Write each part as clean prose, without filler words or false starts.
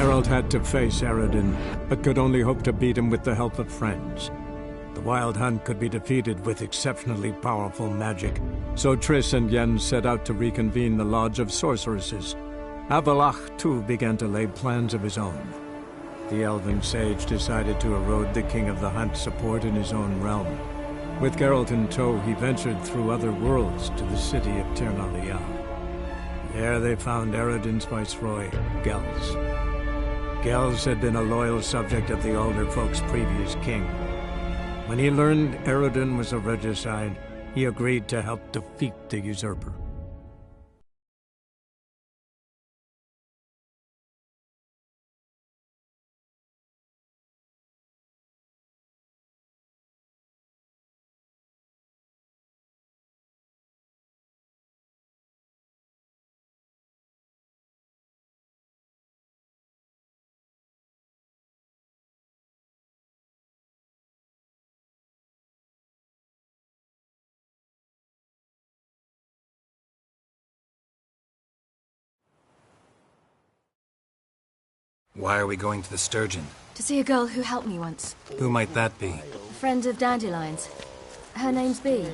Geralt had to face Eredin, but could only hope to beat him with the help of friends. The Wild Hunt could be defeated with exceptionally powerful magic, so Triss and Yen set out to reconvene the Lodge of Sorceresses. Avallac'h, too, began to lay plans of his own. The elven sage decided to erode the King of the Hunt's support in his own realm. With Geralt in tow, he ventured through other worlds to the city of Tir na There they found Eredin's viceroy, Gels. Gels had been a loyal subject of the Alderfolk's previous king. When he learned Eredin was a regicide, he agreed to help defeat the usurper. Why are we going to the Sturgeon? To see a girl who helped me once. Who might that be? A friend of Dandelion's. Her name's Bee.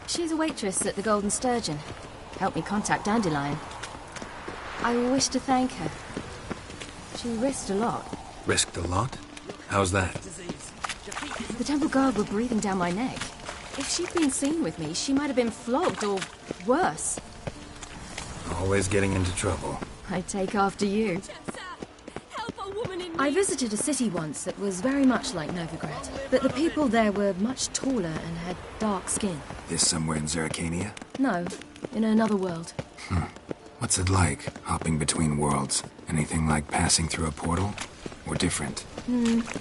She's a waitress at the Golden Sturgeon. Helped me contact Dandelion. I wish to thank her. She risked a lot. Risked a lot? How's that? The Temple Guard were breathing down my neck. If she'd been seen with me, she might have been flogged or worse. Always getting into trouble. I take after you. I visited a city once that was very much like Novigrad, but the people there were much taller and had dark skin. This somewhere in Zerrikania? No, in another world. What's it like, hopping between worlds? Anything like passing through a portal? Or different?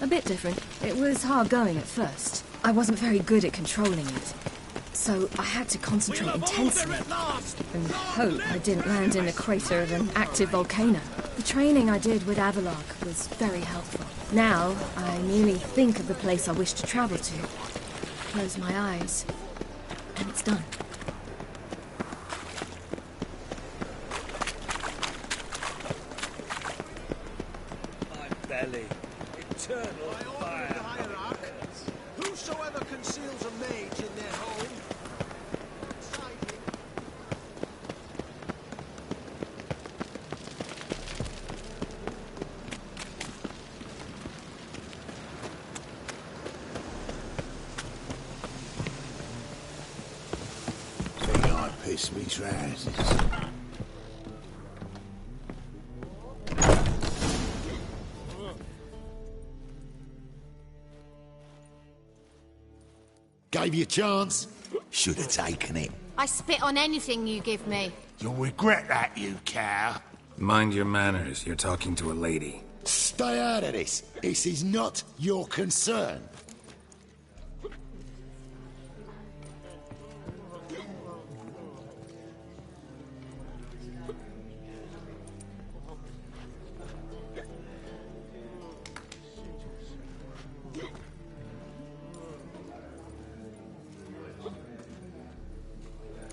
A bit different. It was hard going at first. I wasn't very good at controlling it. So I had to concentrate intensely and hope I didn't land in the crater of an active volcano. The training I did with Avallac'h was very helpful. Now, I merely think of the place I wish to travel to, close my eyes, and it's done. My belly, eternal fire. Whosoever conceals a mage in their home. Piss me trousers. Gave you a chance. Should have taken it. I spit on anything you give me. You'll regret that, you cow. Mind your manners, you're talking to a lady. Stay out of this. This is not your concern.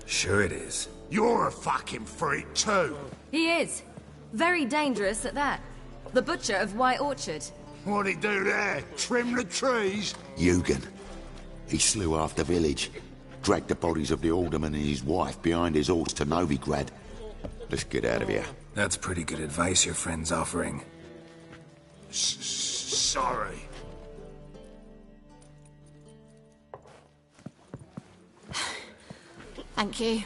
Sure it is. You're a fucking freak too. He is. Very dangerous at that. The butcher of White Orchard. What'd he do there? Trim the trees? Eugen. He slew half the village. Dragged the bodies of the alderman and his wife behind his horse to Novigrad. Let's get out of here. That's pretty good advice your friend's offering. Sorry. Thank you.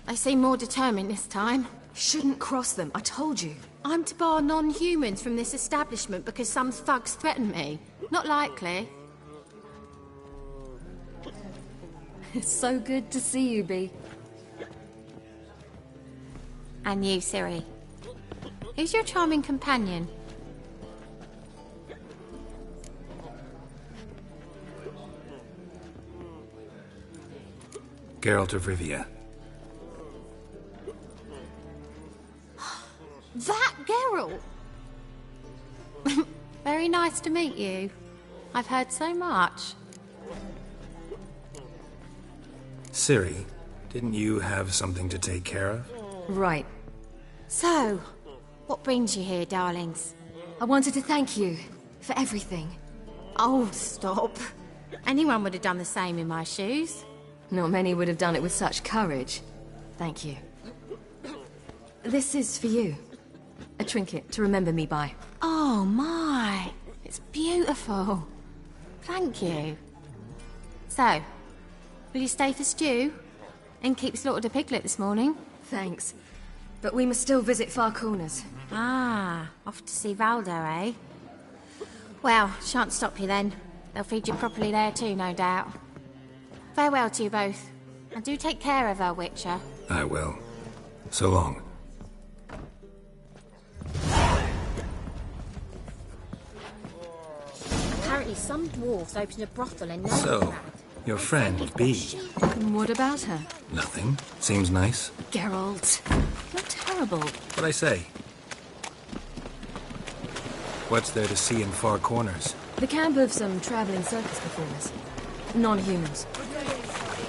They seem more determined this time. Shouldn't cross them, I told you. I'm to bar non-humans from this establishment because some thugs threaten me. Not likely. It's so good to see you, Bee. And you, Ciri. Who's your charming companion? Geralt of Rivia. That Geralt! Very nice to meet you. I've heard so much. Ciri, didn't you have something to take care of? Right. So, What brings you here, darlings? I wanted to thank you for everything. Oh, stop. Anyone would have done the same in my shoes. Not many would have done it with such courage. Thank you. This is for you. A trinket to remember me by. Oh, my. It's beautiful. Thank you. So, will you stay for stew? And keep slaughtered a piglet this morning? Thanks. But we must still visit Far Corners. Ah, off to see Valdo, eh? Well, shan't stop you then. They'll feed you properly there too, no doubt. Farewell to you both. And do take care of her, Witcher. I will. So long. Apparently some dwarves opened a brothel in Novigrad. So, your friend, B. And what about her? Nothing. Seems nice. Geralt. You're terrible. What'd I say? What's there to see in Far Corners? The camp of some traveling circus performers. Non-humans.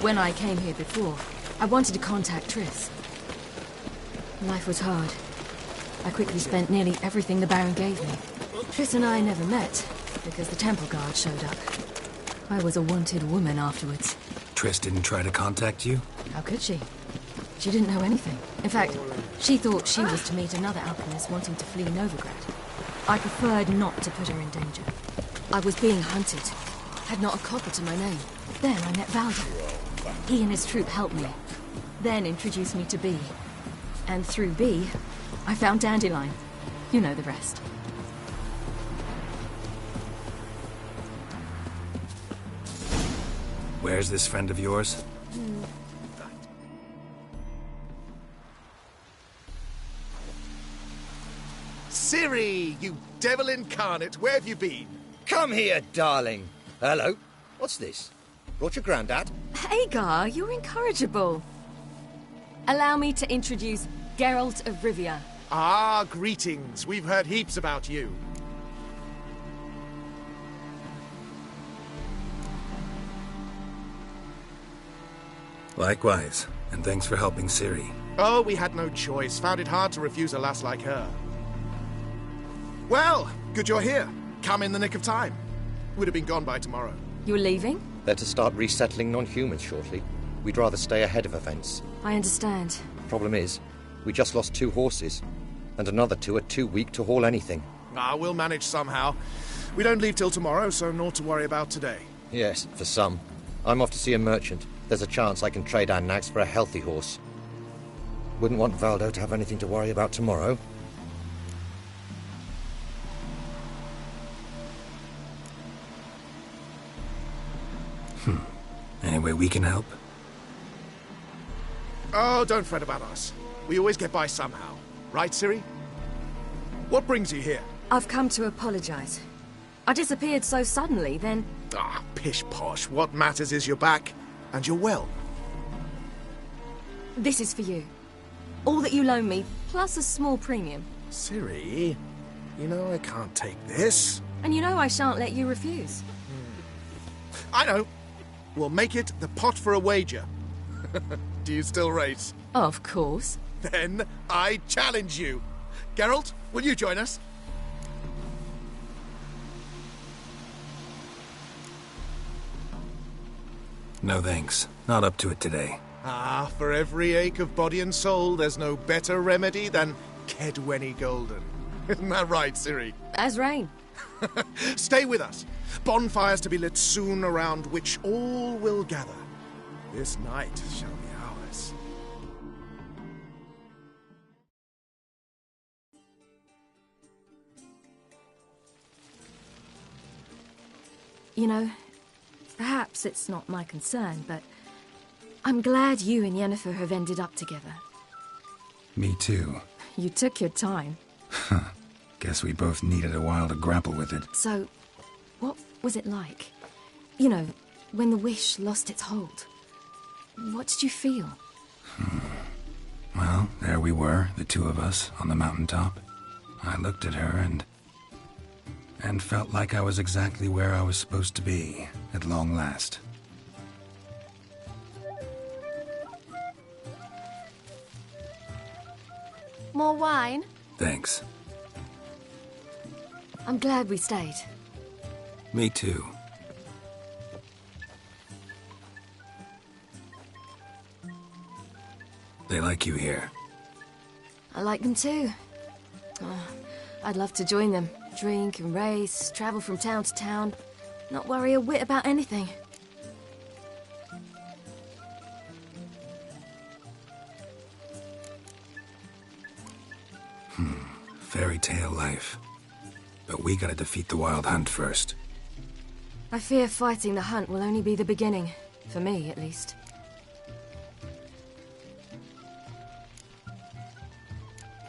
When I came here before, I wanted to contact Triss. Life was hard. I quickly spent nearly everything the Baron gave me. Triss and I never met, because the temple guard showed up. I was a wanted woman afterwards. Triss didn't try to contact you? How could she? She didn't know anything. In fact, she thought she was to meet another alchemist wanting to flee Novigrad. I preferred not to put her in danger. I was being hunted. Had not a copper to my name. Then I met Valdo. He and his troop helped me. Then introduced me to B. And through B, I found Dandelion. You know the rest. Where's this friend of yours? Ciri, you devil incarnate, where have you been? Come here, darling. Hello. What's this? Brought your granddad? Hagar, you're incorrigible. Allow me to introduce Geralt of Rivia. Ah, greetings. We've heard heaps about you. Likewise, and thanks for helping Ciri. Oh, we had no choice. Found it hard to refuse a lass like her. Well, good you're here. Come in the nick of time. Would have been gone by tomorrow. You're leaving? They're to start resettling non-humans shortly. We'd rather stay ahead of events. I understand. Problem is, we just lost 2 horses, and another 2 are too weak to haul anything. Ah, we'll manage somehow. We don't leave till tomorrow, so naught to worry about today. Yes, for some. I'm off to see a merchant. There's a chance I can trade our nags for a healthy horse. Wouldn't want Valdo to have anything to worry about tomorrow. Any way we can help? Oh, don't fret about us. We always get by somehow. Right, Ciri? What brings you here? I've come to apologize. I disappeared so suddenly, then... Ah, pish-posh. What matters is you're back, and you're well. This is for you. All that you loan me, plus a small premium. Ciri, you know I can't take this. And you know I shan't let you refuse. I know. We'll make it the pot for a wager. Do you still race? Of course. Then I challenge you. Geralt, will you join us? No thanks. Not up to it today. Ah, for every ache of body and soul, there's no better remedy than Kedwenny Golden. Isn't that right, Ciri? As rain. Stay with us. Bonfires to be lit soon around which all will gather. This night shall be ours. You know, perhaps it's not my concern, but I'm glad you and Yennefer have ended up together. Me too. You took your time. Guess we both needed a while to grapple with it. So, what was it like? You know, when the wish lost its hold. What did you feel? Well, there we were, the two of us, on the mountaintop. I looked at her and felt like I was exactly where I was supposed to be, at long last. More wine? Thanks. I'm glad we stayed. Me too. They like you here. I like them too. Oh, I'd love to join them. Drink and race, travel from town to town. Not worry a whit about anything. Fairy tale life. But we gotta defeat the Wild Hunt first. I fear fighting the hunt will only be the beginning. For me, at least.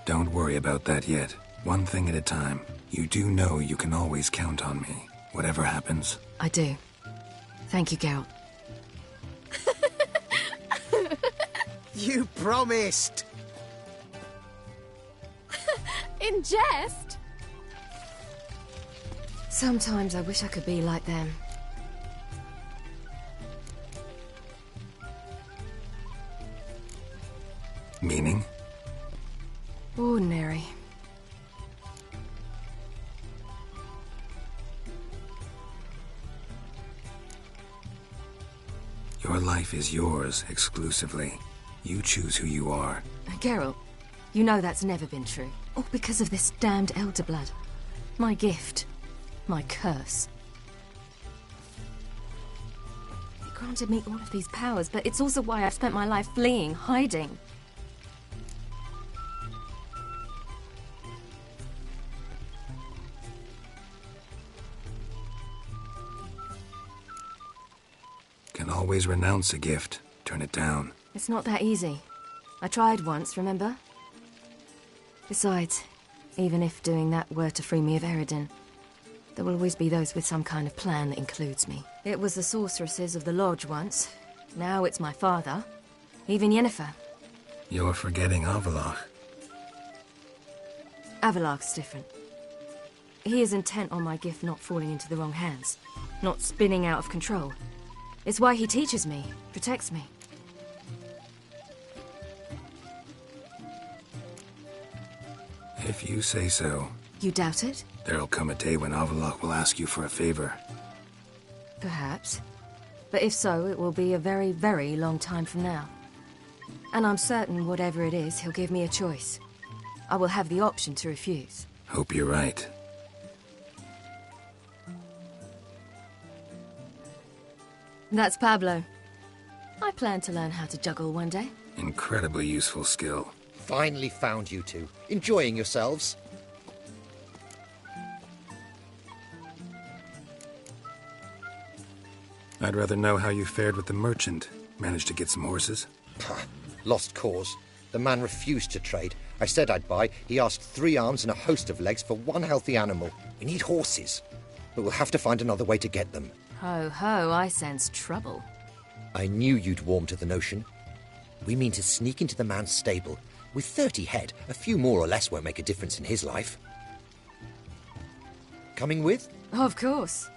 Don't worry about that yet. One thing at a time. You do know you can always count on me, whatever happens. I do. Thank you, Geralt. You promised! In jest? Sometimes I wish I could be like them. Meaning? Ordinary. Your life is yours, exclusively. You choose who you are. Geralt, you know that's never been true. All because of this damned Elder Blood. My gift. My curse. It granted me all of these powers, but it's also why I've spent my life fleeing, hiding. Can always renounce a gift, turn it down. It's not that easy. I tried once, remember? Besides, even if doing that were to free me of Eredin, there will always be those with some kind of plan that includes me. It was the sorceresses of the Lodge once. Now it's my father. Even Yennefer. You're forgetting Avallac'h. Avallac'h's different. He is intent on my gift not falling into the wrong hands. Not spinning out of control. It's why he teaches me, protects me. If you say so. You doubt it? There'll come a day when Avallac'h will ask you for a favor. Perhaps. But if so, it will be a very, very long time from now. And I'm certain whatever it is, he'll give me a choice. I will have the option to refuse. Hope you're right. That's Pablo. I plan to learn how to juggle one day. Incredibly useful skill. Finally found you two. Enjoying yourselves? I'd rather know how you fared with the merchant. Managed to get some horses? Lost cause. The man refused to trade. I said I'd buy. He asked 3 arms and a host of legs for 1 healthy animal. We need horses. But we'll have to find another way to get them. Ho ho, I sense trouble. I knew you'd warm to the notion. We mean to sneak into the man's stable. With 30 head, a few more or less won't make a difference in his life. Coming with? Of course.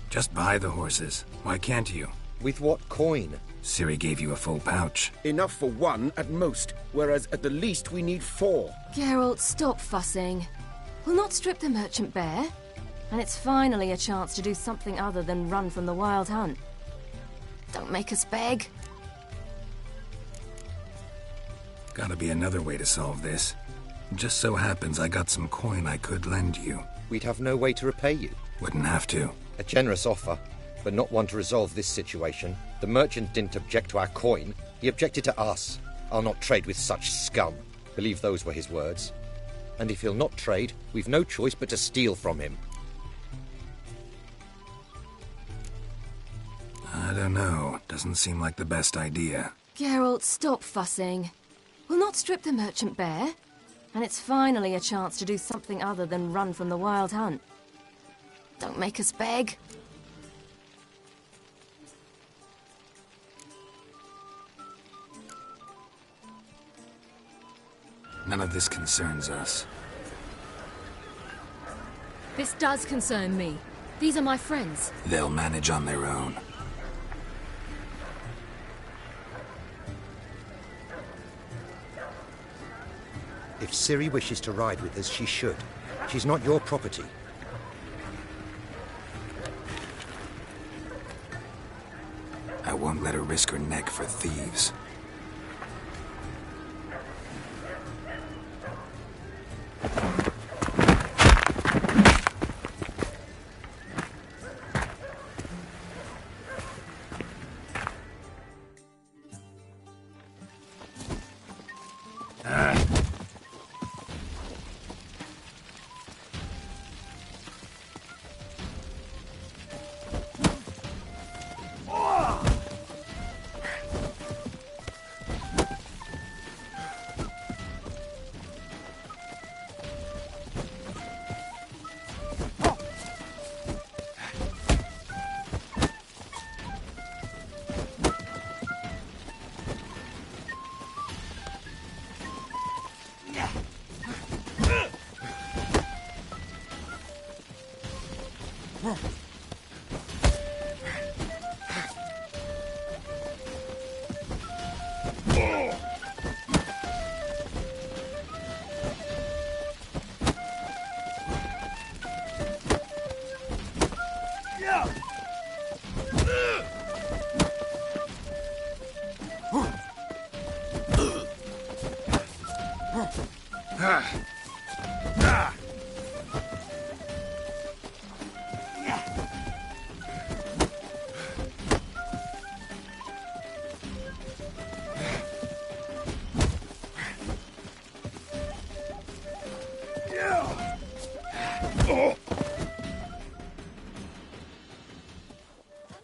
Just buy the horses. Why can't you? With what coin? Ciri gave you a full pouch. Enough for 1 at most, whereas at the least we need 4. Geralt, stop fussing. We'll not strip the merchant bare. And it's finally a chance to do something other than run from the Wild Hunt. Don't make us beg. Gotta be another way to solve this. Just so happens I got some coin I could lend you. We'd have no way to repay you. Wouldn't have to. A generous offer, but not one to resolve this situation. The merchant didn't object to our coin. He objected to us. I'll not trade with such scum. Believe those were his words. And if he'll not trade, we've no choice but to steal from him. I don't know. Doesn't seem like the best idea. Geralt, stop fussing. We'll not strip the merchant bare. And it's finally a chance to do something other than run from the Wild Hunt. Don't make us beg. None of this concerns us. This does concern me. These are my friends. They'll manage on their own. If Ciri wishes to ride with us, she should. She's not your property. I won't let her risk her neck for thieves.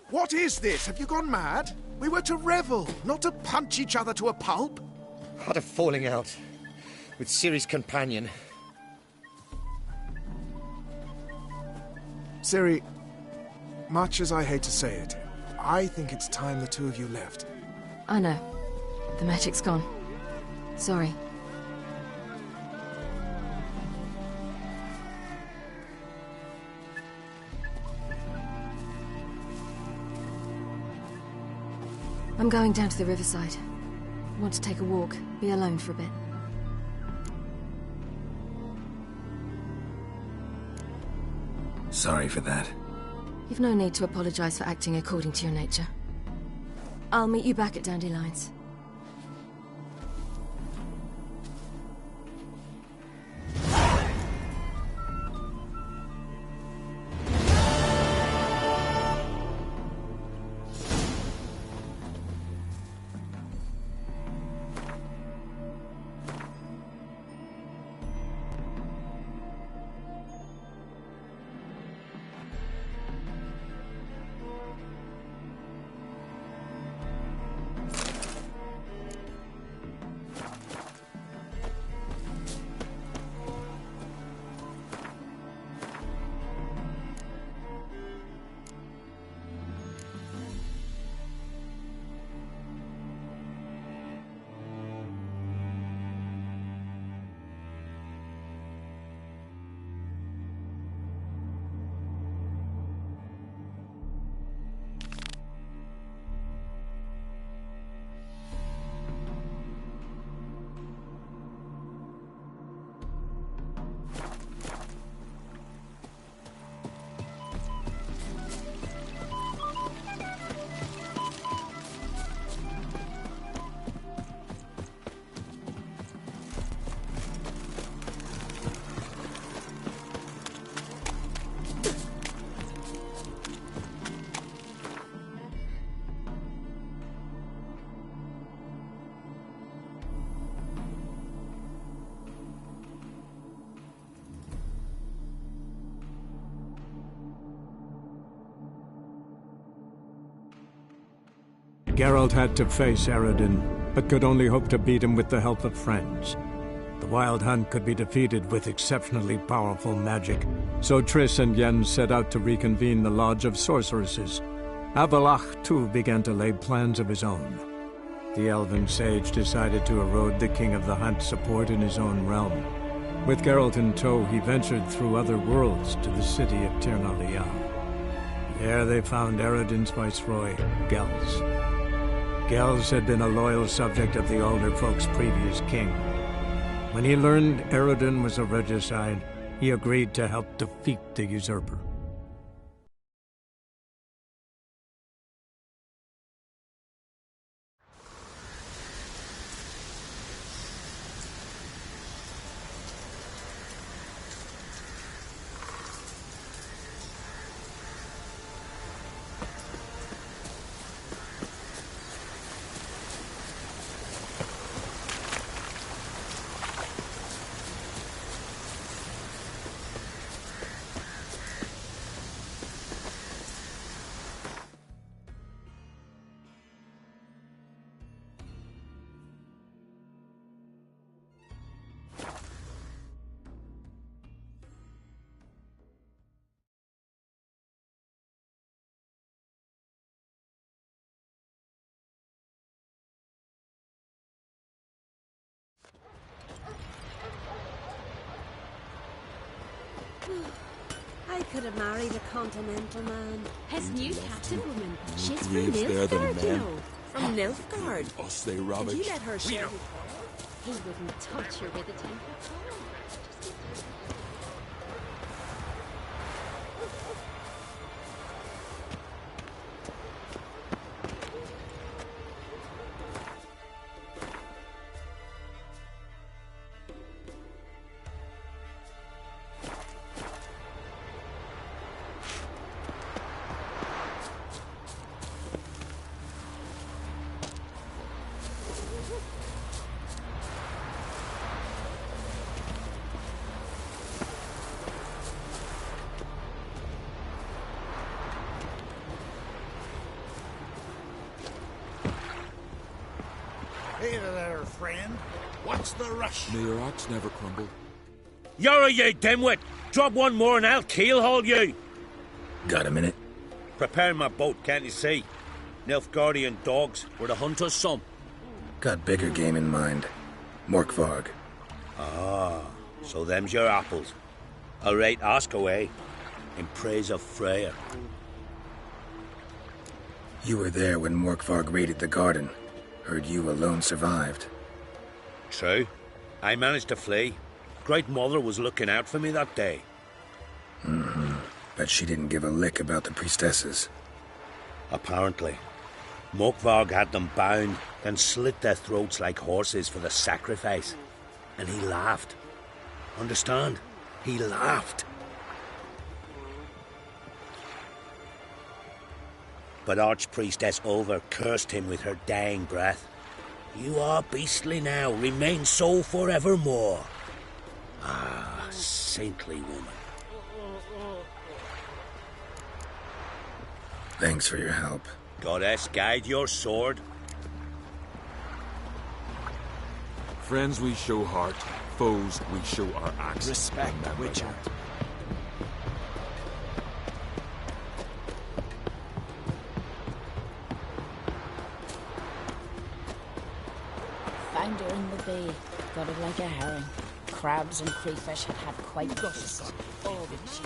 What is this? Have you gone mad? We were to revel, not to punch each other to a pulp. Had a falling out with Ciri's companion. Ciri, much as I hate to say it, I think it's time the two of you left. I know. The magic's gone. Sorry. I'm going down to the riverside. I want to take a walk, be alone for a bit. Sorry for that. You've no need to apologize for acting according to your nature. I'll meet you back at Dandelions. Geralt had to face Eredin, but could only hope to beat him with the help of friends. The Wild Hunt could be defeated with exceptionally powerful magic, so Triss and Yen set out to reconvene the Lodge of Sorceresses. Avallac'h, too, began to lay plans of his own. The elven sage decided to erode the King of the Hunt's support in his own realm. With Geralt in tow, he ventured through other worlds to the city of Tir na Liah. There they found Eredin's viceroy, Gels. Gels had been a loyal subject of the Alderfolk's previous king. When he learned Eredin was a regicide, he agreed to help defeat the usurper. I could have married a continental man. His new captain woman. She's from They're the Nilfgaard, you men. know. From Nilfgaard. Us they Did ravage. you let her share his... He wouldn't touch her with a 10-foot Hey there, friend. What's the rush? May your ox never crumble. You're a you dimwit! Drop one more and I'll keelhaul you! Got a minute? Preparing my boat, can't you see? Nilfgaardian dogs were the hunters some. Got bigger game in mind. Morkvarg. Ah, so them's your apples. All right, ask away. In praise of Freyr. You were there when Morkvarg raided the garden. Heard you alone survived. True. I managed to flee. Great Mother was looking out for me that day. Mm-hmm. But she didn't give a lick about the priestesses. Apparently. Morkvarg had them bound, then slit their throats like horses for the sacrifice. And he laughed. Understand? He laughed. But Archpriestess Ulver cursed him with her dying breath. You are beastly now, remain so forevermore. Ah, saintly woman. Thanks for your help. Goddess, guide your sword. Friends we show heart, foes we show our axe. Respect, Witcher. Found her in the bay. Got it like a herring. Crabs and crayfish had had quite a feast. Oh, did she?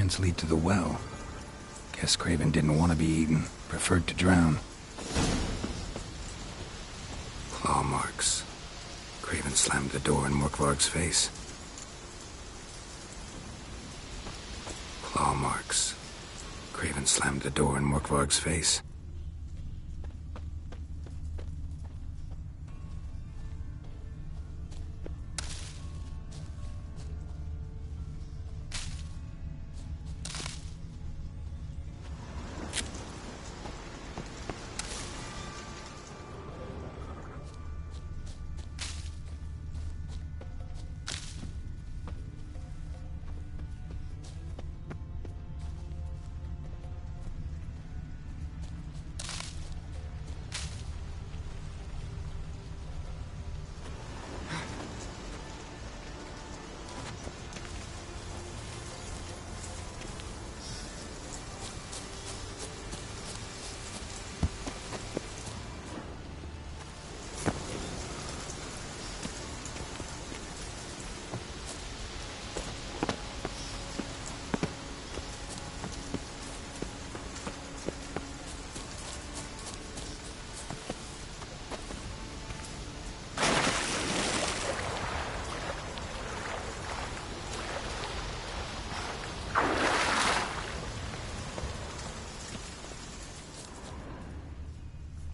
footprints lead to the well. Guess Craven didn't want to be eaten, preferred to drown. Claw marks. Craven slammed the door in Morkvarg's face. Claw marks. Craven slammed the door in Morkvarg's face.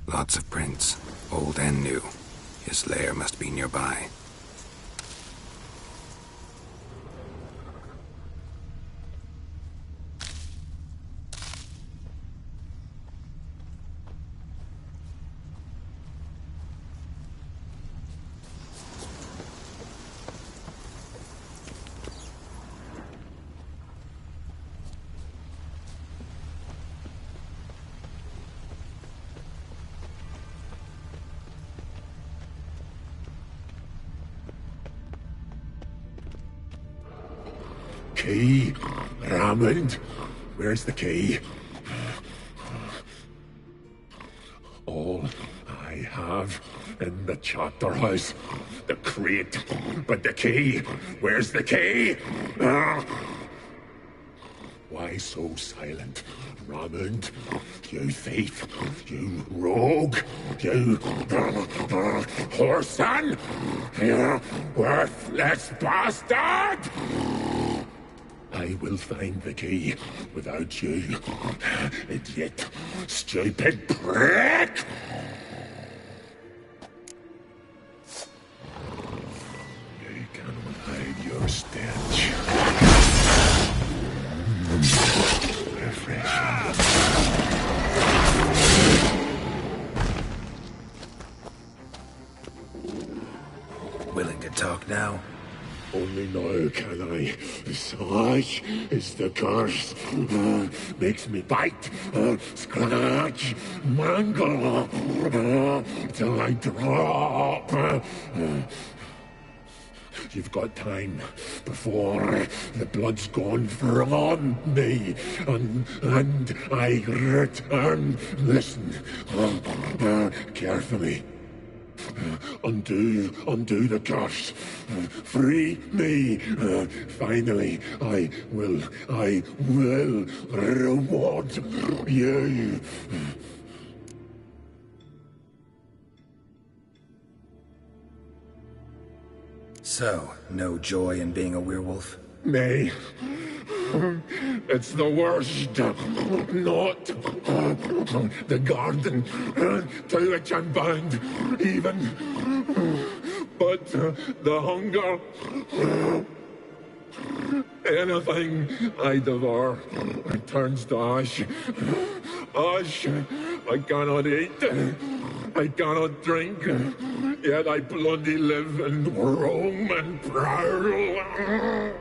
Lots of prints, old and new. His lair must be nearby. Key? Raymond? Where's the key? All I have in the chapter house. The crate. But the key? Where's the key? Why so silent, Raymond? You thief. You rogue. You whoreson. You worthless bastard! I will find the key without you, idiot, stupid prick! You cannot hide your stench. Refreshing. Willing to talk now? Only now can I. Such is the curse. Makes me bite, scratch, mangle, till I drop. You've got time before the blood's gone from me, and I return. Listen, carefully. Undo the curse. Free me. Finally, I will reward you. So, no joy in being a werewolf? Nay. It's the worst. Not the garden to which I'm bound, even. But the hunger. Anything I devour turns to ash. Ash. I cannot eat. I cannot drink. Yet I bloody live and roam and prowl.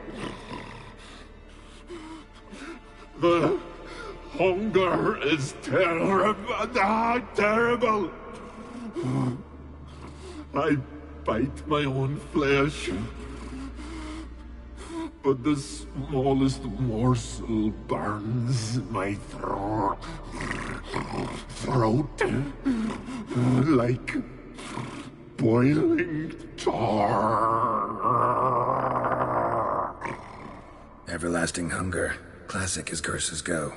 The hunger is terrible. I bite my own flesh, but the smallest morsel burns my throat like boiling tar. Everlasting hunger. Classic as curses go.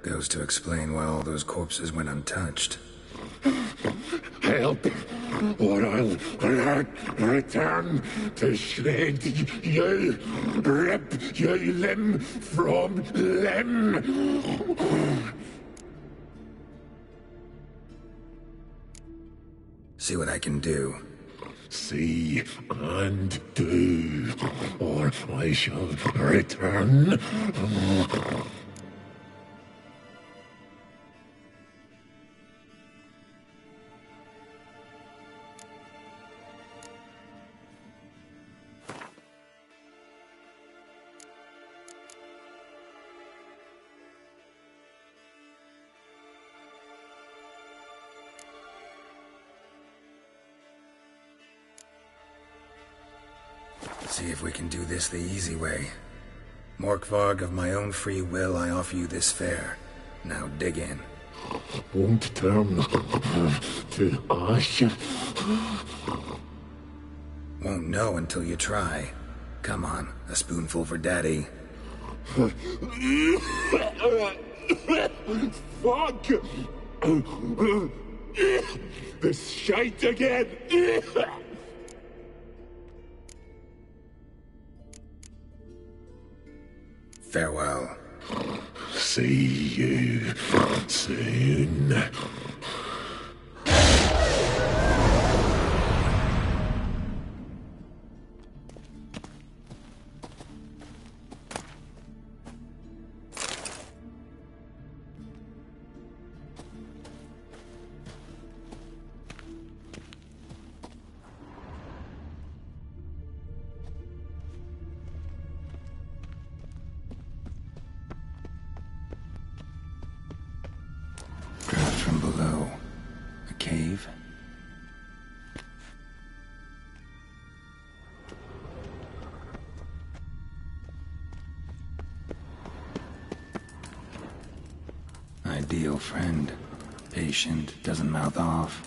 Goes to explain why all those corpses went untouched. Help, or I'll return to shred you, rip you limb from limb. See what I can do. See and do, or I shall return. See if we can do this the easy way. Morkvarg, of my own free will, I offer you this fare. Now dig in. Won't turn to ash. Won't know until you try. Come on, a spoonful for Daddy. Fuck! This shite again! Farewell. See you soon. From below. A cave? Ideal friend. Patient, doesn't mouth off.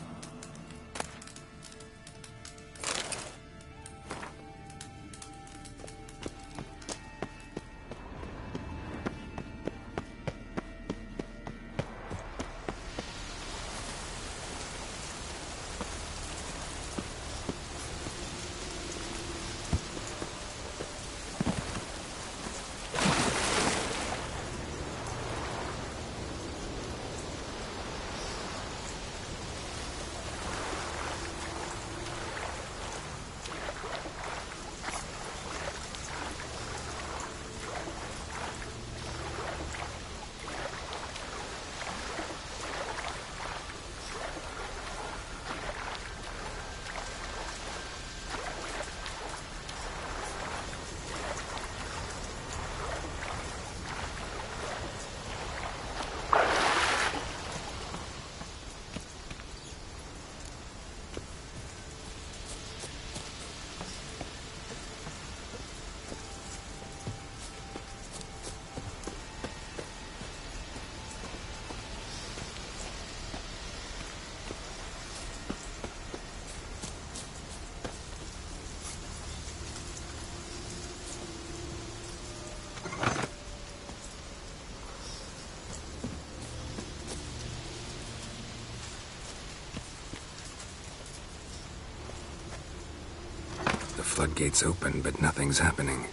The floodgates open, but nothing's happening.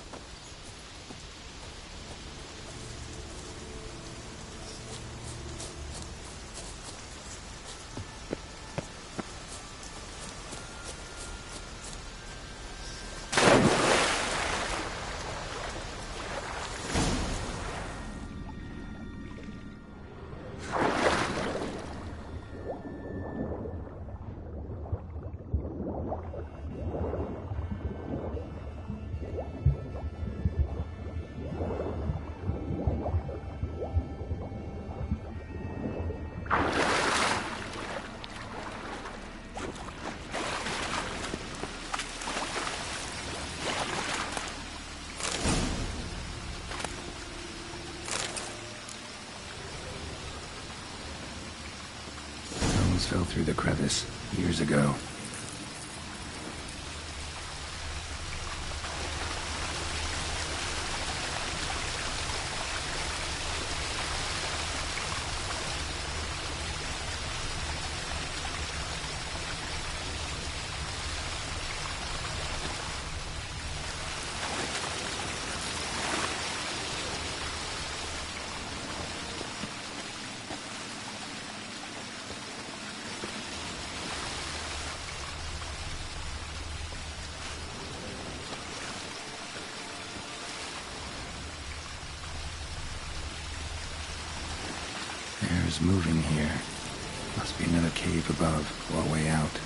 Fell through the crevice years ago. is moving here. Must be another cave above, or a way out.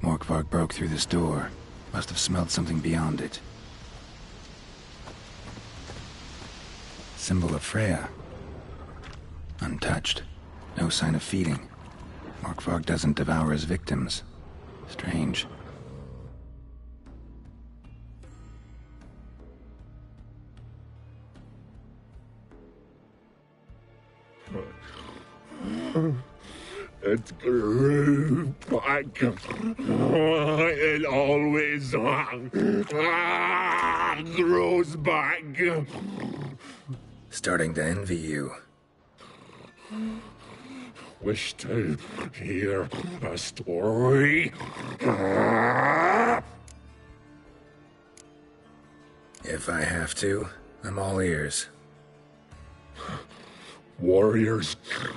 Morkvarg broke through this door. Must have smelled something beyond it. Symbol of Freya. Untouched. No sign of feeding. Morkvarg doesn't devour his victims. Strange. It grew back. It always grows back. Starting to envy you. Wish to hear a story? If I have to, I'm all ears. Warriors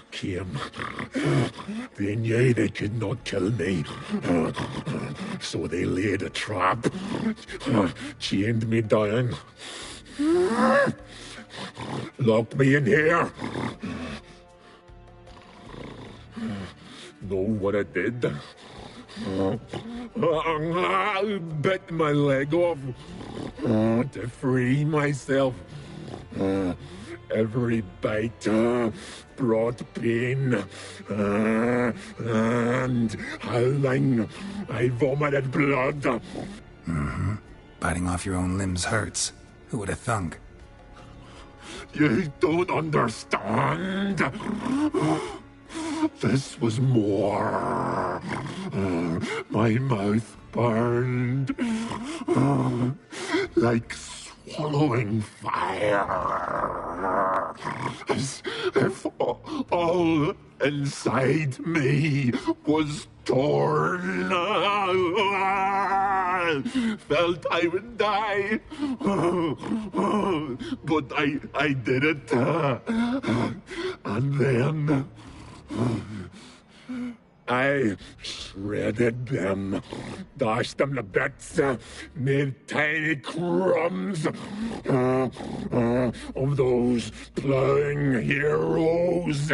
came. They knew they could not kill me. So they laid a trap. Chained me down. Locked me in here. Know what I did? I bit my leg off to free myself. Every bite brought pain, and howling, I vomited blood. Mm-hmm. Biting off your own limbs hurts. Who would have thunk? You don't understand. This was more. My mouth burned like swallowing fire, as if all inside me was torn. Felt I would die, but I did it, and then I shredded them, dashed them to bits, made tiny crumbs of those plowing heroes.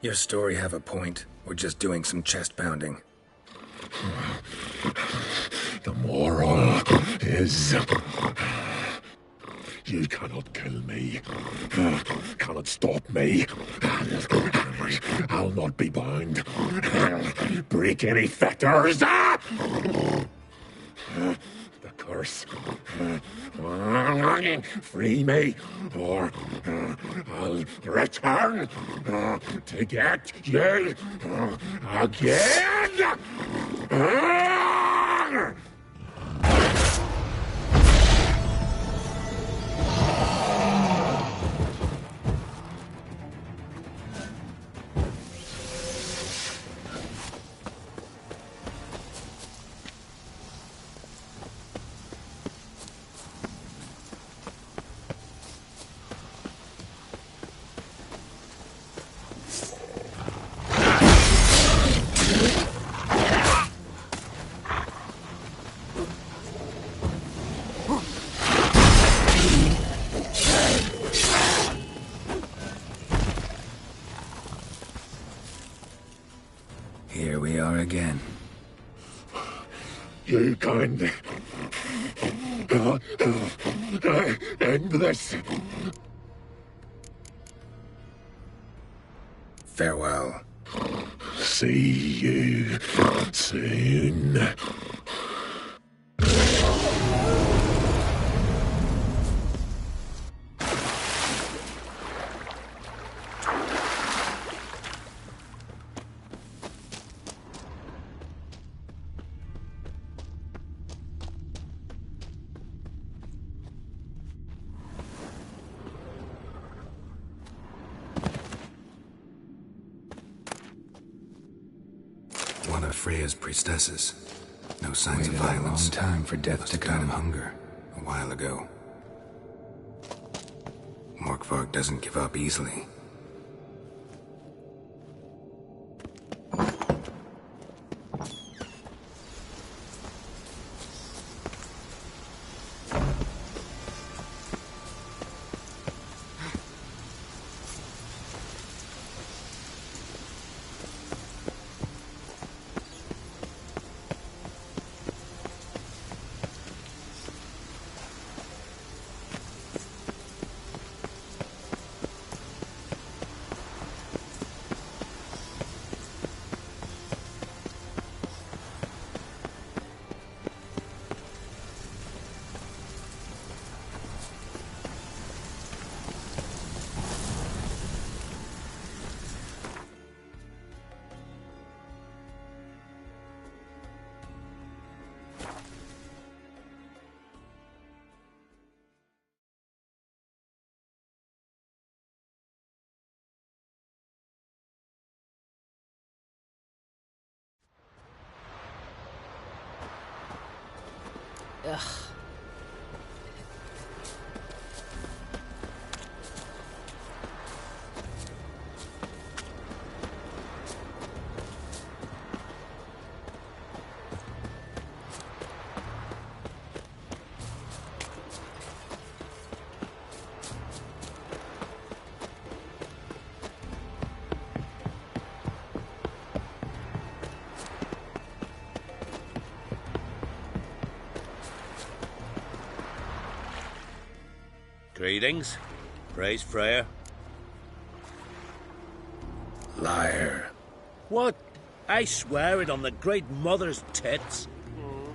Your story have a point, or just doing some chest pounding? The moral is... You cannot kill me. Cannot stop me. I'll not be bound. Break any fetters. The curse. Free me, or I'll return to get you again. Here we are again. You can end this. Farewell. See you soon. One of Freya's priestesses. No signs of violence. A long time for death to come. Hunger a while ago. Morkvarg doesn't give up easily. Ugh. Greetings. Praise Freya. Liar. What? I swear it on the Great Mother's tits.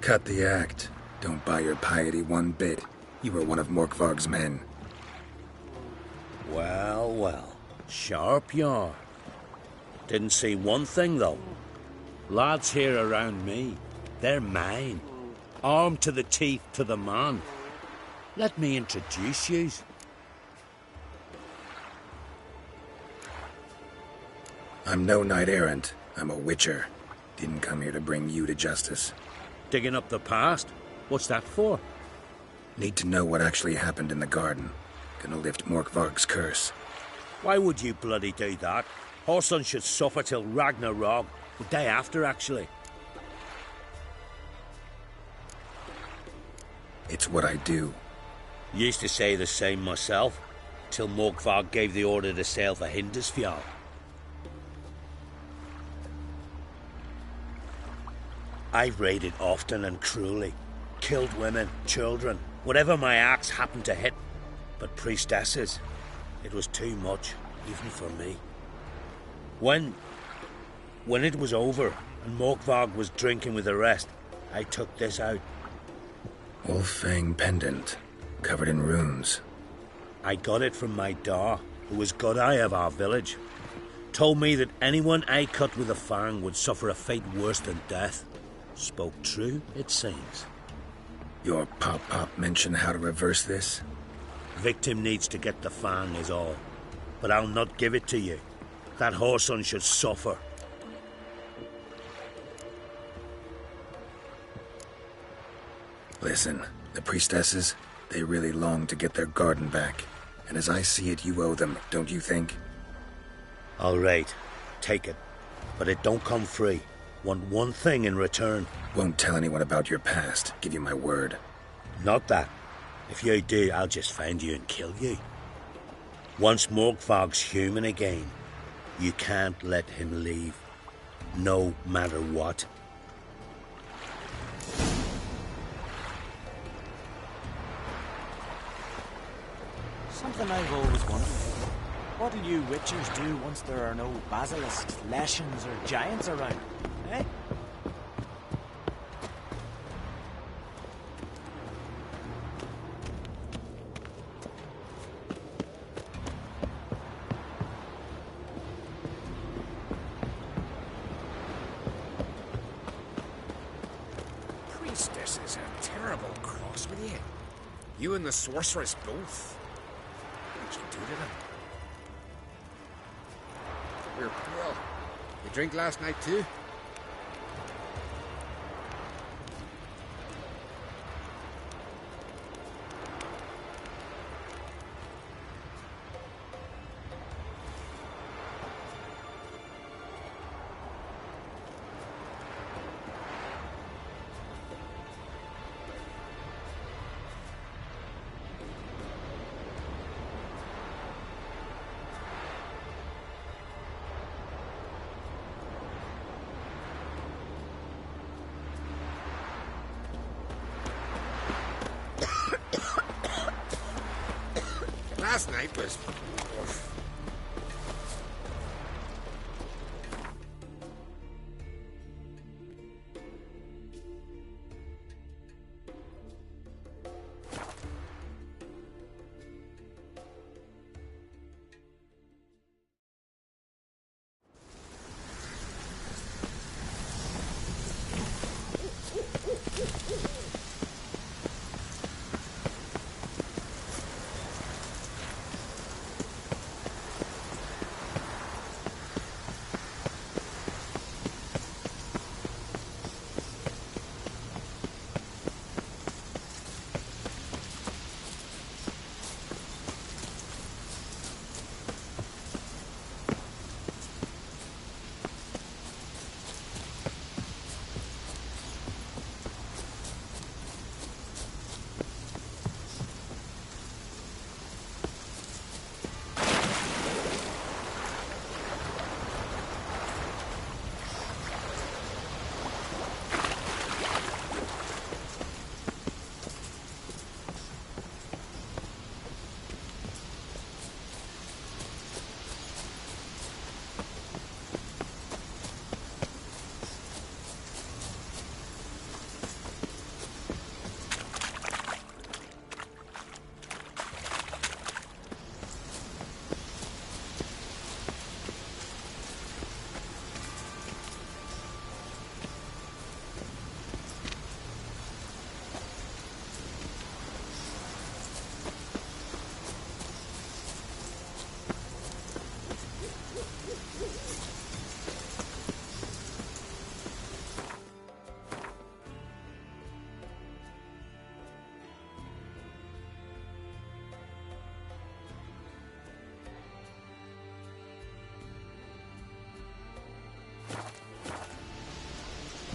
Cut the act. Don't buy your piety one bit. You were one of Morkvarg's men. Well, well. Sharp you are. Didn't see one thing, though. Lads here around me, they're mine. Armed to the teeth to the man. Let me introduce yous. I'm no knight-errant. I'm a witcher. Didn't come here to bring you to justice. Digging up the past? What's that for? Need to know what actually happened in the garden. Gonna lift Morkvarg's curse. Why would you bloody do that? Horson should suffer till Ragnarok. The day after, actually. It's what I do. Used to say the same myself, till Morkvarg gave the order to sail for Hindisfjall. I've raided often and cruelly, killed women, children, whatever my axe happened to hit. But priestesses, it was too much, even for me. When it was over and Morkvarg was drinking with the rest, I took this out. Wolf-fang pendant. Covered in runes. I got it from my da, who was Godai of our village. Told me that anyone I cut with a fang would suffer a fate worse than death. Spoke true, it seems. Your pop-pop mentioned how to reverse this? Victim needs to get the fang is all. But I'll not give it to you. That Horson should suffer. Listen, the priestesses, they really long to get their garden back. And as I see it, you owe them, don't you think? All right, take it. But it don't come free. Want one thing in return. Won't tell anyone about your past, give you my word. Not that. If you do, I'll just find you and kill you. Once Morkvarg's human again, you can't let him leave. No matter what. Something I've always wondered. What do you witchers do once there are no basilisks, leshens, or giants around? Eh? Priestess is a terrible cross with you. You and the sorceress both. What did you do to them? Well, you drink last night too? Last night was...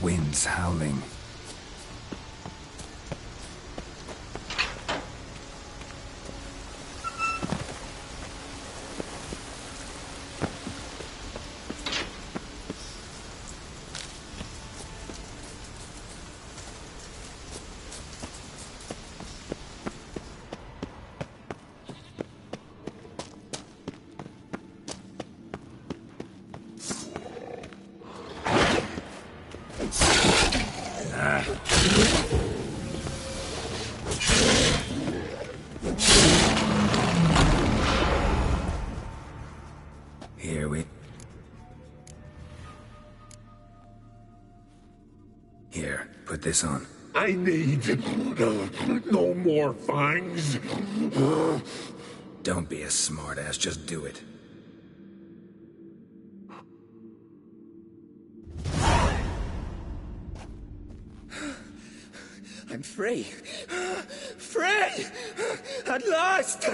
Winds howling. Here, put this on. I need no more fangs. Don't be a smartass, just do it. I'm free. Free! At last!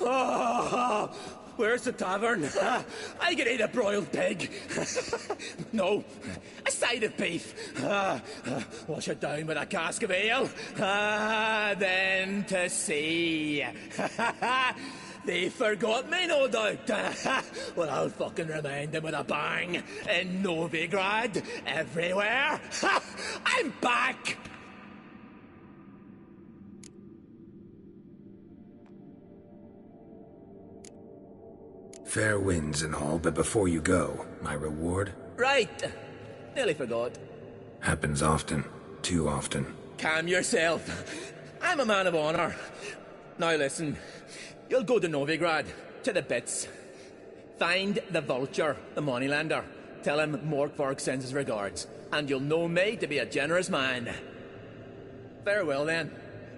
Oh, where's the tavern? I can eat a broiled pig. No, a side of beef. Wash it down with a cask of ale. Then to sea. They forgot me, no doubt. Well, I'll fucking remind them with a bang. In Novigrad, everywhere. I'm back! Fair winds and all, but before you go, my reward? Right. Nearly forgot. Happens often. Too often. Calm yourself. I'm a man of honor. Now listen. You'll go to Novigrad, to the bits. Find the Vulture, the moneylender. Tell him Morkvarg sends his regards, and you'll know me to be a generous man. Farewell then.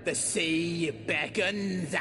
The sea beckons.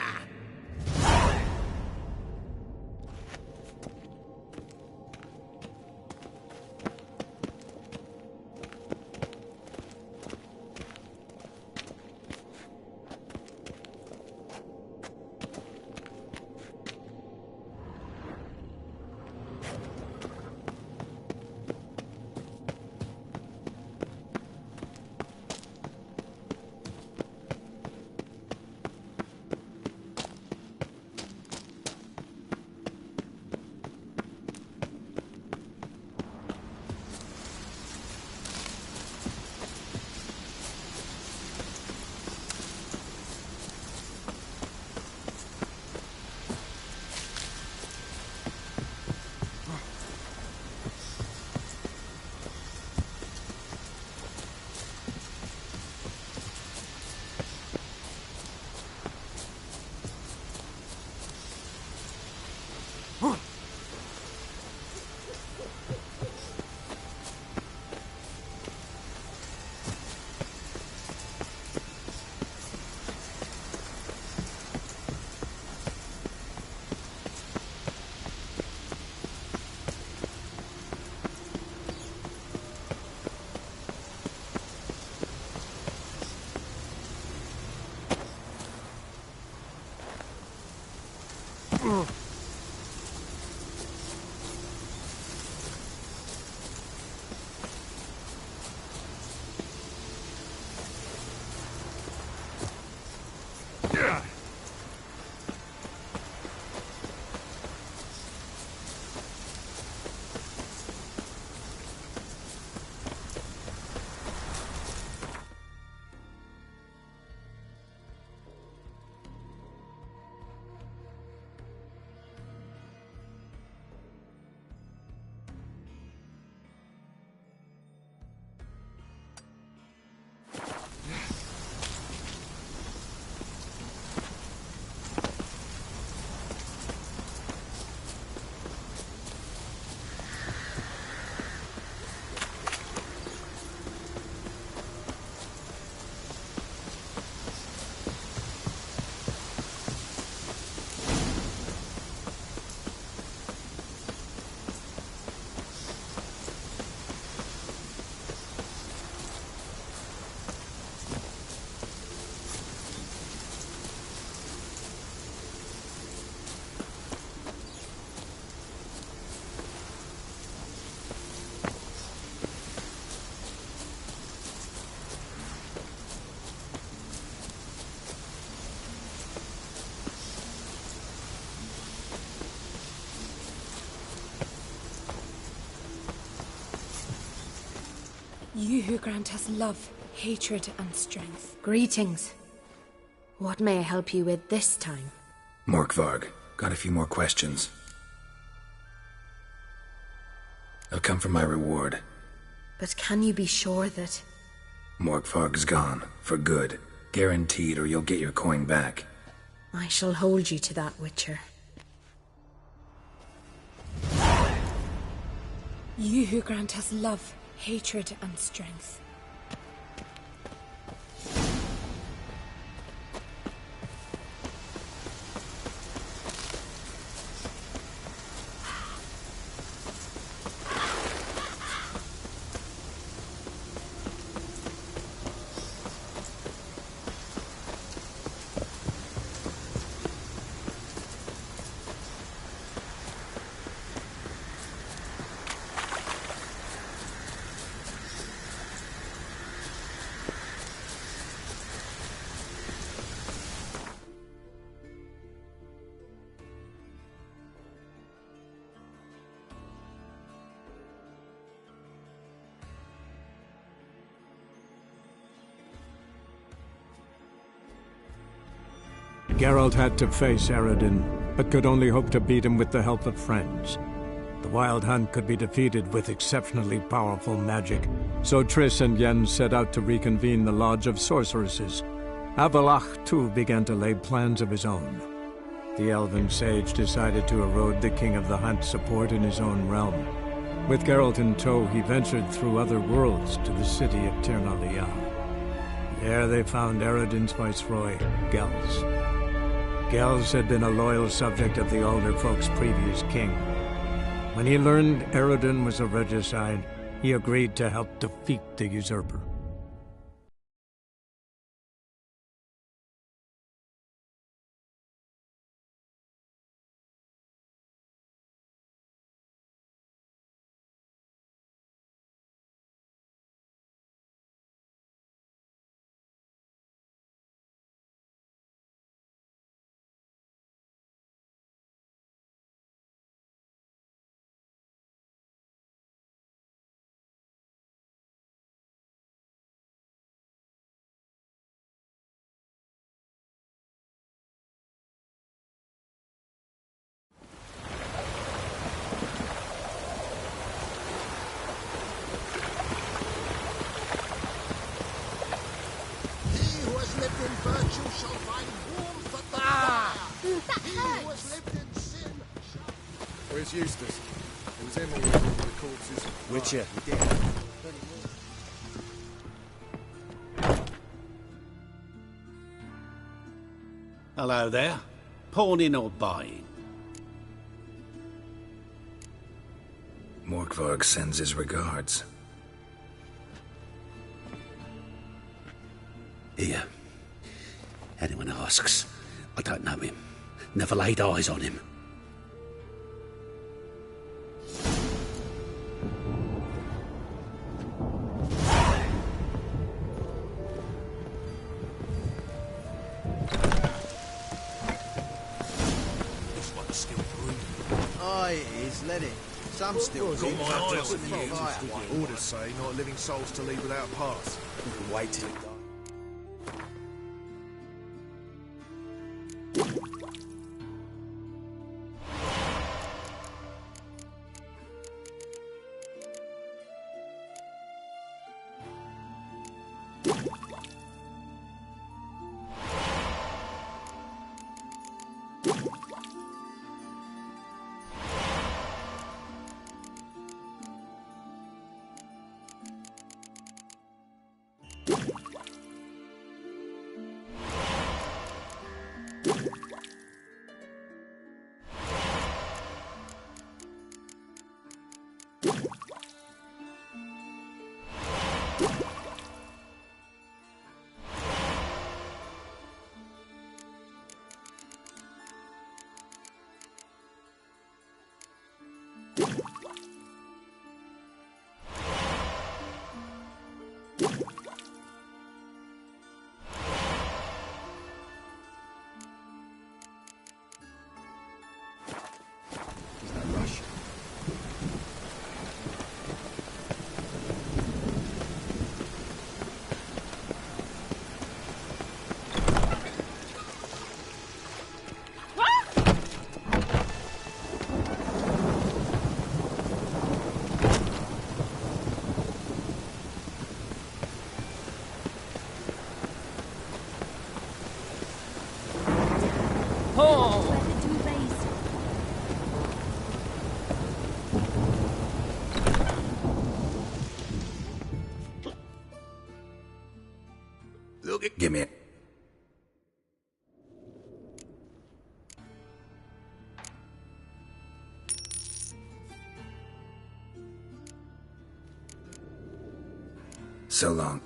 You who grant us love, hatred, and strength. Greetings. What may I help you with this time? Morkvarg, got a few more questions. I'll come for my reward. But can you be sure that... Morkvarg's gone, for good. Guaranteed, or you'll get your coin back. I shall hold you to that, Witcher. You who grant us love, hatred, and strength. Geralt had to face Eredin, but could only hope to beat him with the help of friends. The Wild Hunt could be defeated with exceptionally powerful magic, so Triss and Yen set out to reconvene the Lodge of Sorceresses. Avallac'h, too, began to lay plans of his own. The elven sage decided to erode the King of the Hunt's support in his own realm. With Geralt in tow, he ventured through other worlds to the city of Tir na Liah. There they found Eredin's viceroy, Gels. Gels had been a loyal subject of the Alder Folk's previous king. When he learned Eredin was a regicide, he agreed to help defeat the usurper. Where's Eustace? It was him who was all the corpses. Witcher. Hello there. Pawning or buying? Morkvarg sends his regards. Here. Anyone asks, I don't know him. Never laid eyes on him. Let it. Some still got my eye on you. Orders say not living souls to leave without a pass. You can wait till it dies. Oh! Where the duvets. Look at... Give me it. So long.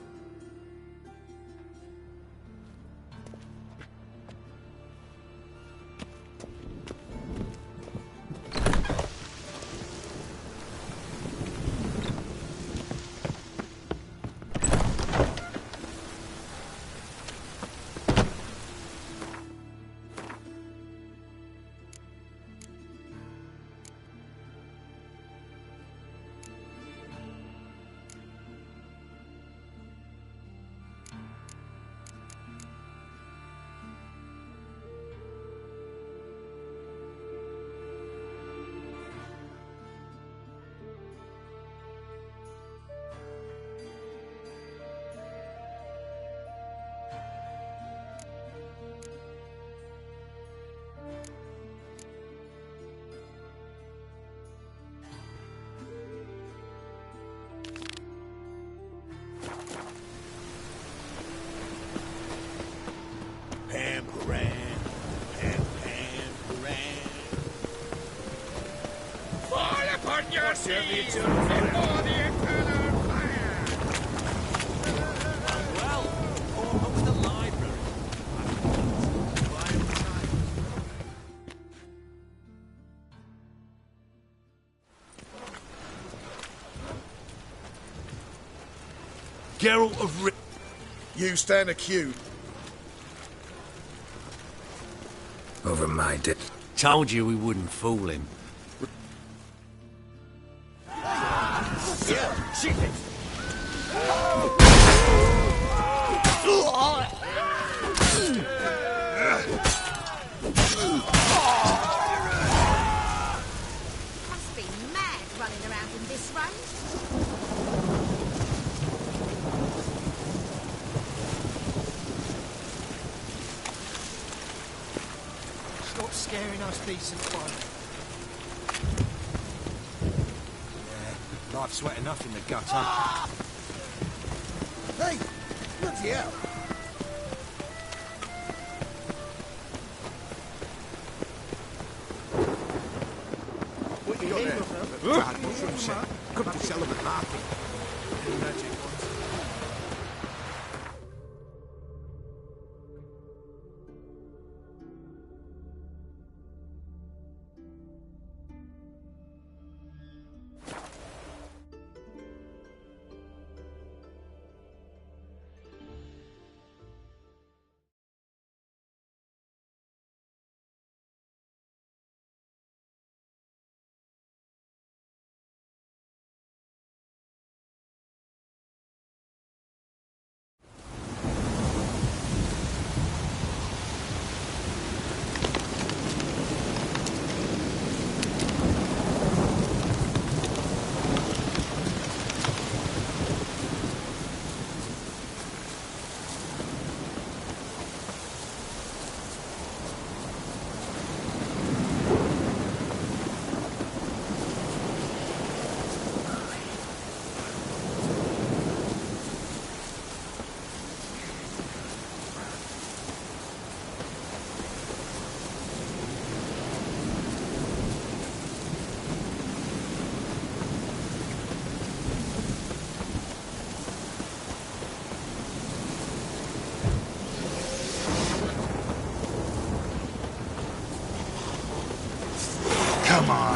Pam-paran, pam-pam-paran. Fall upon your knees before the eternal fire! Well, over the library. Geralt of Rivia. You stand accused. Over my dead. Told you we wouldn't fool him. Yeah, shoot it! Must be mad running around in this road. Stop scaring us decent folk. Yeah, life's wet enough in the gutter. Hey, bloody hell. What you got there? God, mushroom set. Could be sell them at market. Magic ones. Come on.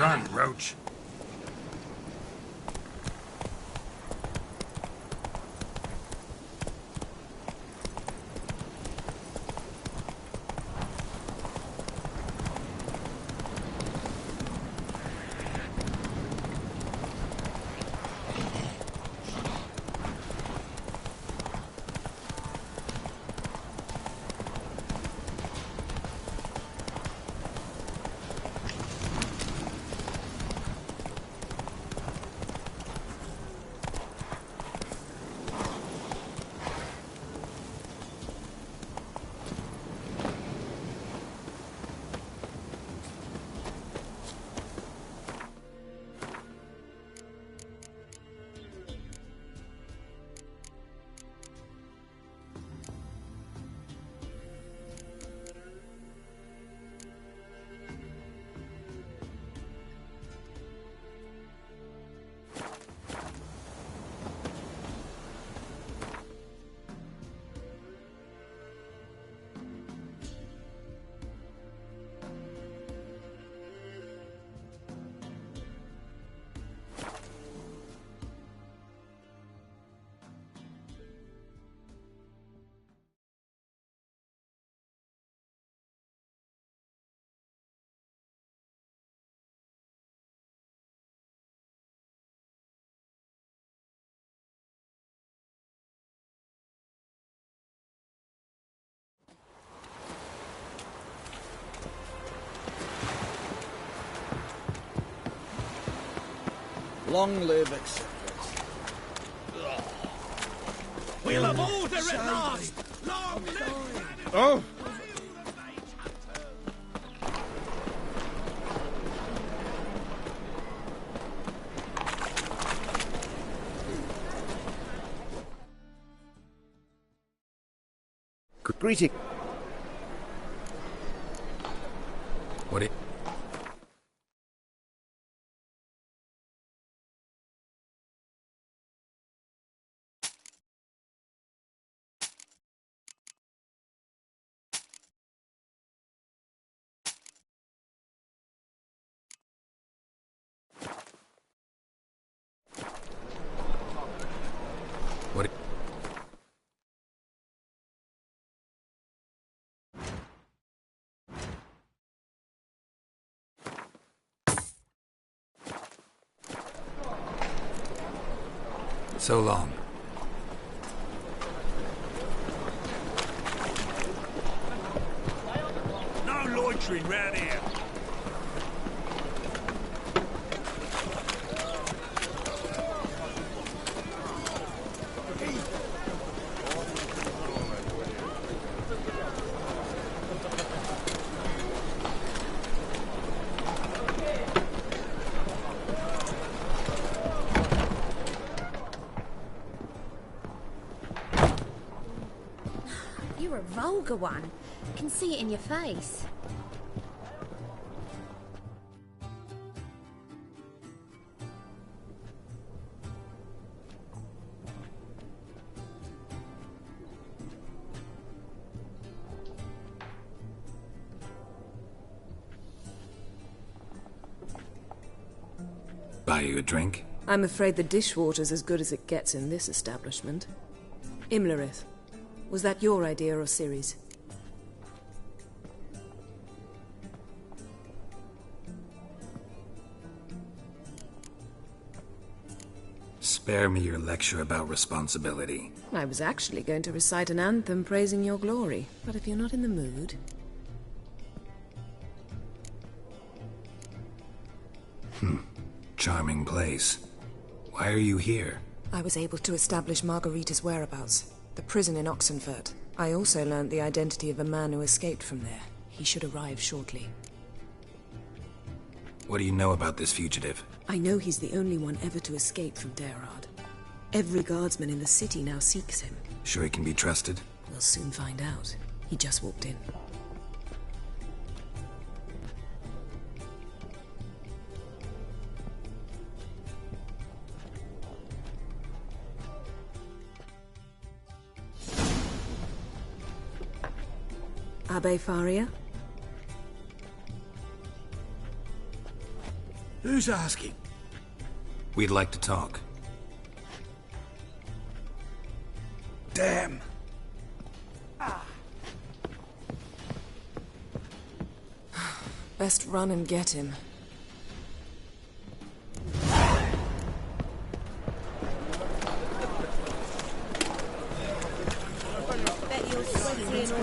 Run, Roach. Long live acceptance. We'll have order at last! Long live! Oh! Greeting. What What So long. No loitering round here. You're a vulgar one. I can see it in your face. Buy you a drink? I'm afraid the dishwater's as good as it gets in this establishment. Imlerith, was that your idea or Ciri's? Spare me your lecture about responsibility. I was actually going to recite an anthem praising your glory, but if you're not in the mood... Charming place. Why are you here? I was able to establish Margarita's whereabouts, the prison in Oxenfurt. I also learned the identity of a man who escaped from there. He should arrive shortly. What do you know about this fugitive? I know he's the only one ever to escape from Derard. Every guardsman in the city now seeks him. Sure he can be trusted? We'll soon find out. He just walked in. Abbe Faria? Who's asking? We'd like to talk. Damn. Best run and get him.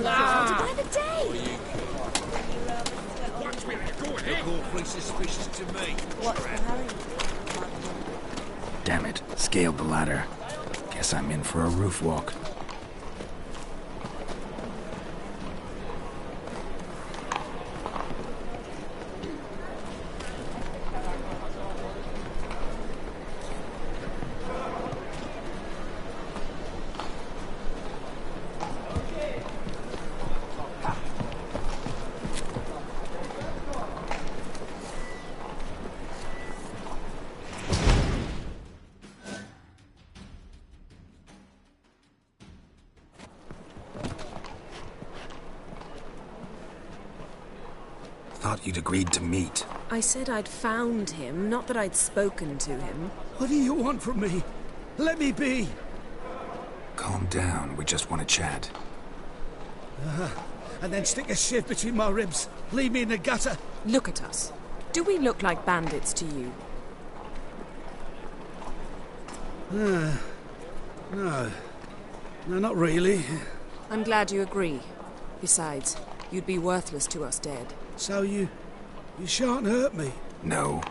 By the day! Look awfully suspicious to me. What's the hurry? Damn it. Scaled the ladder. Guess I'm in for a roof walk. Thought you'd agreed to meet. I said I'd found him, not that I'd spoken to him. What do you want from me? Let me be. Calm down. We just want to chat. And then stick a shiv between my ribs. Leave me in the gutter. Look at us. Do we look like bandits to you? No. No, not really. I'm glad you agree. Besides, you'd be worthless to us dead. So you shan't hurt me? No.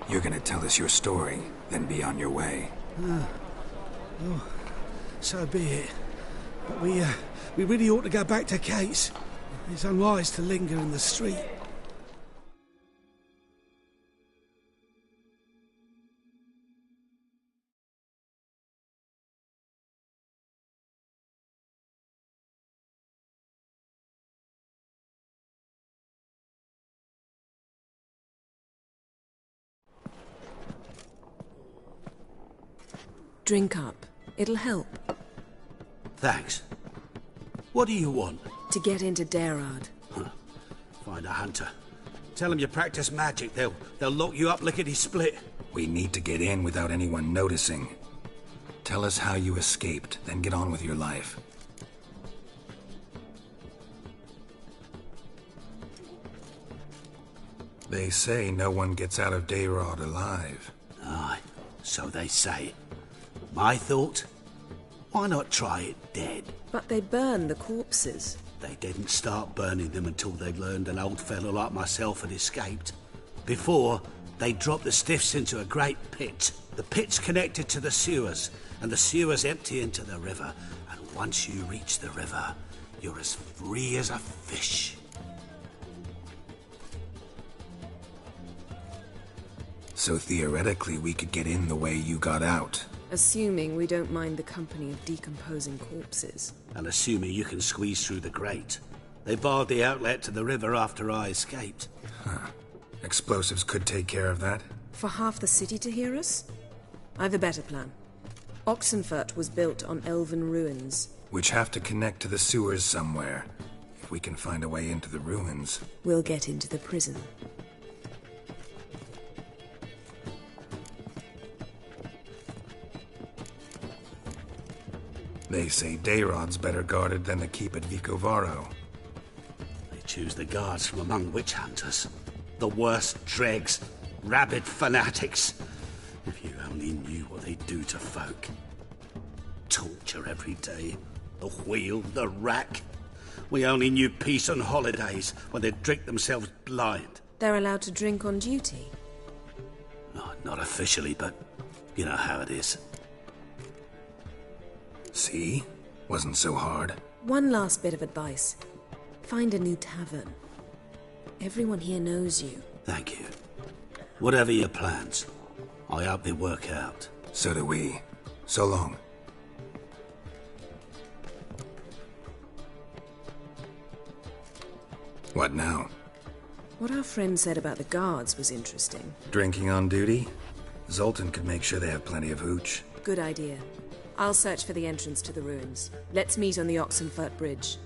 You're gonna tell us your story, then be on your way. Oh, so be it. But we really ought to go back to Kate's. It's unwise to linger in the street. Drink up. It'll help. Thanks. What do you want? To get into Daerad. Find a hunter. Tell them you practice magic. They'll lock you up lickety-split. We need to get in without anyone noticing. Tell us how you escaped, then get on with your life. They say no one gets out of Daerad alive. Aye, so they say. My thought? Why not try it dead? But they burn the corpses. They didn't start burning them until they learned an old fellow like myself had escaped. Before, they dropped the stiffs into a great pit. The pit's connected to the sewers, and the sewers empty into the river. And once you reach the river, you're as free as a fish. So theoretically, we could get in the way you got out. Assuming we don't mind the company of decomposing corpses. And assuming you can squeeze through the grate. They barred the outlet to the river after I escaped. Huh. Explosives could take care of that? For half the city to hear us? I've a better plan. Oxenfurt was built on elven ruins. Which have to connect to the sewers somewhere. If we can find a way into the ruins. We'll get into the prison. They say Daerad's better guarded than the keep at Vicovaro. They choose the guards from among witch hunters. The worst dregs. Rabid fanatics. If you only knew what they do to folk. Torture every day. The wheel, the rack. We only knew peace on holidays when they'd drink themselves blind. They're allowed to drink on duty? No, not officially, but you know how it is. See? Wasn't so hard. One last bit of advice. Find a new tavern. Everyone here knows you. Thank you. Whatever your plans, I hope they work out. So do we. So long. What now? What our friend said about the guards was interesting. Drinking on duty? Zoltan could make sure they have plenty of hooch. Good idea. I'll search for the entrance to the ruins. Let's meet on the Oxenfurt Bridge.